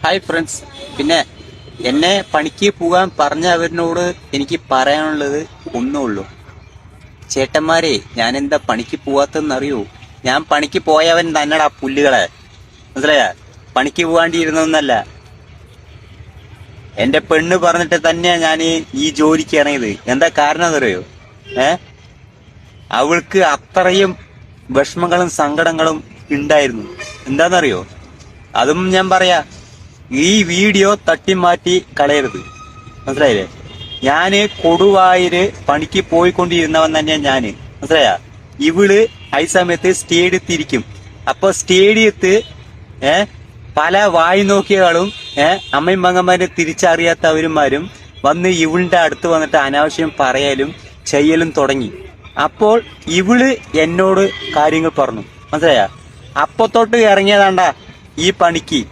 Hi friends. പിന്നെ എന്നെ പണിക്ക് പോകാൻ പറഞ്ഞവരിനോട് എനിക്ക് പറയാനുള്ളത് ഒന്നുള്ളൂ. ചേട്ടന്മാരെ, ഞാൻ എന്താ പണിക്ക് പോവാത്തെന്നറിയോ? ഞാൻ പണിക്ക് പോയവൻ തന്നെടാ പുല്ലുകളെ. മനസ്സിലായ? പണിക്ക് പോകാണ്ടിരുന്നൊന്നല്ല. എന്റെ പെണ്ണ് പറഞ്ഞിട്ട് തന്നെയാ ഞാൻ ഈ ജോലിക്ക് ഇറങ്ങിയത്. എന്താ കാരണം എന്നറിയോ? ഏ അവൾക്ക് അത്രയും വിഷമങ്ങളും സങ്കടങ്ങളും ഉണ്ടായിരുന്നു. എന്താന്നറിയോ? അതും ഞാൻ പറയാ. ഈ വീഡിയോ തട്ടിമാറ്റി കളയരുത്. മനസ്സിലായില്ലേ? ഞാന് കൊടുവായൂര് പണിക്ക് പോയിക്കൊണ്ടിരുന്നവൻ തന്നെയാ ഞാന്. മനസ്സിലായ? ഇവള് ഈ സമയത്ത് സ്റ്റേഡിയത്തിരിക്കും. അപ്പൊ സ്റ്റേഡിയത്ത് പല വായി നോക്കിയകളും അമ്മയും മങ്ങന്മാരെ തിരിച്ചറിയാത്തവരുമാരും വന്ന് ഇവളുടെ അടുത്ത് വന്നിട്ട് അനാവശ്യം പറയലും ചെയ്യലും തുടങ്ങി. അപ്പോൾ ഇവള് എന്നോട് കാര്യങ്ങൾ പറഞ്ഞു. മനസ്സിലായ? അപ്പൊ തൊട്ട് ഇറങ്ങിയതാണ്ടാ ഈ പണിക്ക്.